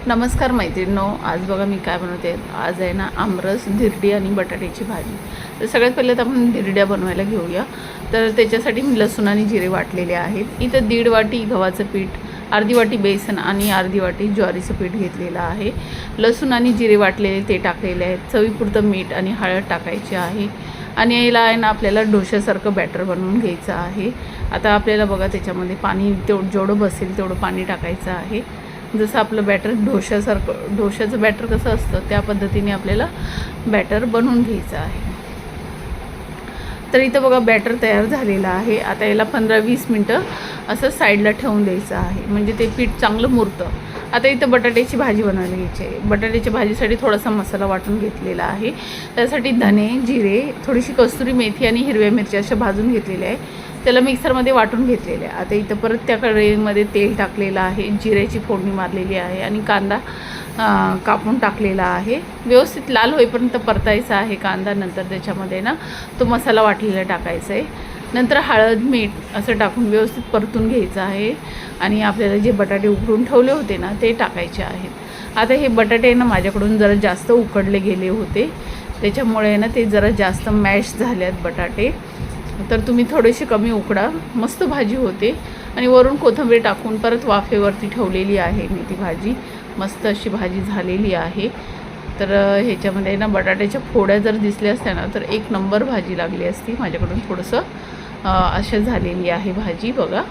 नमस्कार मैत्रिणींनो, आज बघा मी काय बनवते. आज आहे ना आमरस, धिरडी आणि बटाट्याची भाजी. तर सगळ्यात पहिले तर आपण धिरड्या बनवायला घेऊया. तर त्याच्यासाठी मी लसूण आणि जिरे वाटलेले आहेत. इथं 1.5 वाटी गव्हाचं पीठ, अर्धी वाटी बेसन आणि अर्धी वाटी ज्वारीचं पीठ घेतलेलं आहे. लसूण आणि जिरे वाटलेले ते टाकलेले आहेत. चवीपुरतं मीठ आणि हळद टाकायची आहे. आणि याला आहे ना आपल्याला डोश्यासारखं बॅटर बनवून घ्यायचं आहे. आता आपल्याला बघा त्याच्यामध्ये पाणी जेवढं बसेल तेवढं पाणी टाकायचं आहे. जसं आपलं बॅटर डोश्याचं बॅटर कसं असतं त्या पद्धतीने आपल्याला बॅटर बनवून घ्यायचं आहे. तर इथं बघा बॅटर तयार झालेलं आहे. आता याला 15-20 मिनटं असं साईडला ठेवून द्यायचं आहे, म्हणजे ते पीठ चांगलं मुरतं. आता इथं बटाट्याची भाजी बनवायला घ्यायची आहे. बटाट्याच्या भाजीसाठी थोडासा मसाला वाटून घेतलेला आहे. त्यासाठी धने, जिरे, थोडीशी कस्तुरी मेथी आणि हिरव्या मिरच्या अशा भाजून घेतलेल्या आहे. त्याला मिक्सरमध्ये वाटून घेतलेले आहे. आता इथं परत त्या कढईमध्ये तेल टाकलेलं आहे, जिऱ्याची फोडणी मारलेली आहे आणि कांदा कापून टाकलेला आहे. व्यवस्थित लाल होईपर्यंत परतायचा आहे कांदा. नंतर त्याच्यामध्ये ना तो मसाला वाटलेला टाकायचा आहे. नंतर हळद, मीठ असं टाकून व्यवस्थित परतून घ्यायचं आहे. आणि आपल्याला जे बटाटे उकडून ठेवले होते ना ते टाकायचे आहेत. आता हे बटाटे ना माझ्याकडून जरा जास्त उकडले गेले होते, त्याच्यामुळे ना ते जरा जास्त मॅश झाले आहेत बटाटे. तर तुम्ही थोडेसे कमी उकडा, मस्त भाजी होते. आणि वरून कोथिंबीर टाकून परत वाफेवरती ठेवलेली आहे मी ती भाजी. मस्त अशी भाजी झालेली आहे. तर ह्याच्यामध्ये ना बटाट्याच्या फोड्या जर दिसल्या असत्या ना तर एक नंबर भाजी लागली असती. माझ्याकडून थोडंसं अशा झालेली आहे भाजी बघा.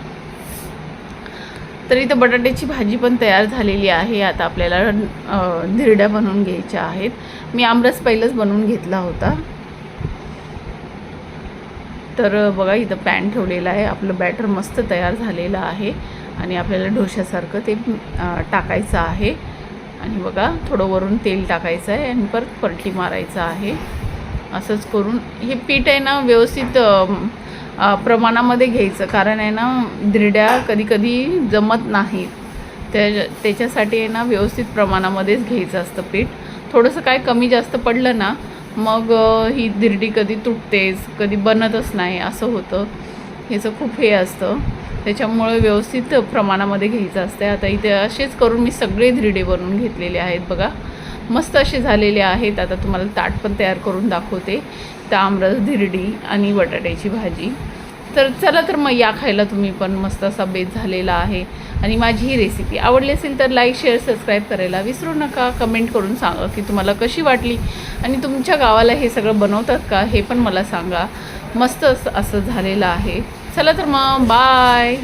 तर इथं बटाट्याची भाजी पण तयार झालेली आहे. आता आपल्याला धिरड्या बनवून घ्यायच्या आहेत. मी आमरस पहिलंच बनवून घेतला होता. तर बघा इथं पॅन ठेवलेला आहे. आपलं बॅटर मस्त तयार झालेलं आहे आणि आपल्याला डोश्यासारखं ते टाकायचं आहे. आणि बघा थोडं वरून तेल टाकायचं आहे आणि परत पलटी मारायचं आहे. असंच करून हे पीठ आहे ना व्यवस्थित प्रमाणामध्ये घ्यायचं, कारण आहे ना धिरड्या कधीकधी जमत नाहीत. त्याच्यासाठी आहे ना व्यवस्थित प्रमाणामध्येच घ्यायचं असतं पीठ. थोडंसं काय कमी जास्त पडलं ना मग ही धिरडी कधी तुटतेच, कधी बनतच नाही, असं होतं. ह्याचं खूप हे असतं, त्याच्यामुळे व्यवस्थित प्रमाणामध्ये घ्यायचं असते. आता इथे असेच करून मी सगळे धिरडे बनवून घेतलेले आहेत बघा. मस्त असे झालेले आहेत. आता तुम्हाला ताट पण तयार करून दाखवते. तर आमरस, धिरडी आणि बटाट्याची भाजी. तर चला तर मग या खायला तुम्ही पण. मस्त असा बेत झालेला आहे. आणि माझी ही रेसिपी आवडली असेल तर लाईक, शेअर, सबस्क्राईब करायला विसरू नका. कमेंट करून सांगा की तुम्हाला कशी वाटली आणि तुमच्या गावाला हे सगळं बनवतात का हे पण मला सांगा. मस्त असं झालेलं आहे. चला तर मग बाय.